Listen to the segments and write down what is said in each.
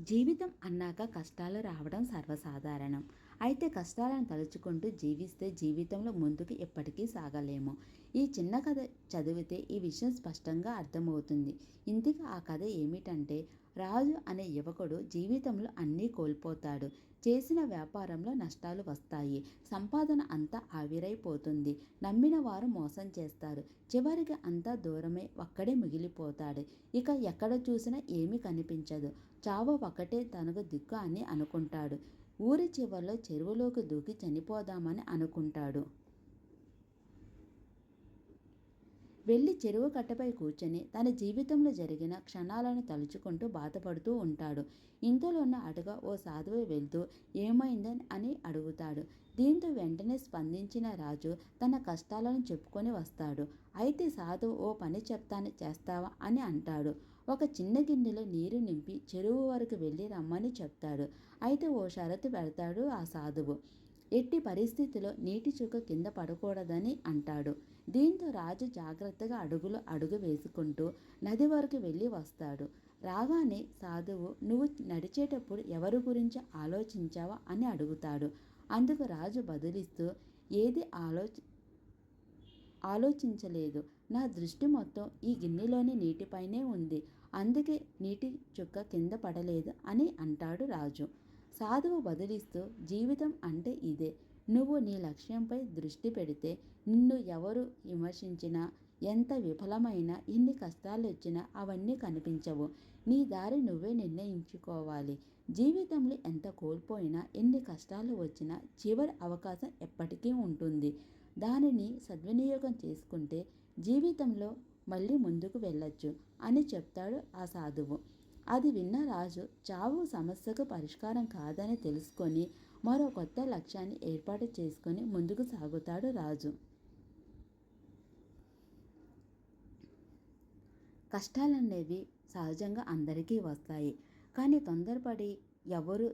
జీవితం అన్నాక కష్టాలు రావడం సర్వసాధారణం. అయితే కష్టాలను తలుచుకుంటూ జీవిస్తే జీవితంలో ముందుకు ఎప్పటికీ సాగలేము. ఈ చిన్న కథ చదివితే ఈ విషయం స్పష్టంగా అర్థమవుతుంది. ఇంతకీ ఆ కథ ఏమిటంటే, రాజు అనే యువకుడు జీవితంలో అన్నీ కోల్పోతాడు. చేసిన వ్యాపారంలో నష్టాలు వస్తాయి. సంపాదన అంతా ఆవిరైపోతుంది. నమ్మిన వారు మోసం చేస్తారు. చివరికి అంతా దూరమై ఒక్కడే మిగిలిపోతాడు. ఇక ఎక్కడ చూసినా ఏమీ కనిపించదు. చావు ఒకటే తనకు దిక్కు అని అనుకుంటాడు. ఊరి చివర్లో చెరువులోకి దూకి చనిపోదామని అనుకుంటాడు. వెళ్ళి చెరువు కట్టపై కూర్చొని తన జీవితంలో జరిగిన క్షణాలను తలుచుకుంటూ బాధపడుతూ ఉంటాడు. ఇంతలోనే అటుగా ఓ సాధువు వెళ్తూ ఏమైందని అని అడుగుతాడు. దీంతో వెంటనే స్పందించిన రాజు తన కష్టాలను చెప్పుకొని వస్తాడు. అయితే సాధువు ఓ పని చెప్తాను, చేస్తావా అని అంటాడు. ఒక చిన్న గిన్నెలో నీరు నింపి చెరువు వరకు వెళ్ళి రమ్మని చెప్తాడు. అయితే ఓ షరతు పెడతాడు ఆ సాధువు. ఎట్టి పరిస్థితిలో నీటి చుక్క కింద పడకూడదని అంటాడు. దీంతో రాజు జాగ్రత్తగా అడుగు వేసుకుంటూ నది వరకు వెళ్ళి వస్తాడు. రాగానే సాధువు, నువ్వు నడిచేటప్పుడు ఎవరి గురించి ఆలోచించావా అని అడుగుతాడు. అందుకు రాజు బదులిస్తూ, ఏది ఆలోచించలేదు. నా దృష్టి మొత్తం ఈ గిన్నెలోని నీటిపైనే ఉంది. అందుకే నీటి చుక్క కింద పడలేదు అని అంటాడు రాజు. సాధువు బదులిస్తూ, జీవితం అంటే ఇదే. నువ్వు నీ లక్ష్యంపై దృష్టి పెడితే నిన్ను ఎవరు విమర్శించినా, ఎంత విఫలమైనా, ఎన్ని కష్టాలు వచ్చినా అవన్నీ కనిపించవు. నీ దారి నువ్వే నిర్ణయించుకోవాలి. జీవితంలో ఎంత కోల్పోయినా, ఎన్ని కష్టాలు వచ్చినా చివరి అవకాశం ఎప్పటికీ ఉంటుంది. దానిని సద్వినియోగం చేసుకుంటే జీవితంలో మళ్ళీ ముందుకు వెళ్ళొచ్చు అని చెప్తాడు ఆ సాధువు. అది విన్న రాజు చావు సమస్యకు పరిష్కారం కాదని తెలుసుకొని మరో కొత్త లక్ష్యాన్ని ఏర్పాటు చేసుకొని ముందుకు సాగుతాడు రాజు. కష్టాలనేవి సహజంగా అందరికీ వస్తాయి. కానీ తొందరపడి ఎవరు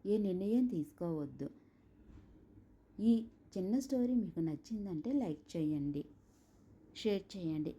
ఏ నిర్ణయం తీసుకోవద్దు. ఈ చిన్న స్టోరీ మీకు నచ్చిందంటే లైక్ చేయండి, షేర్ చేయండి.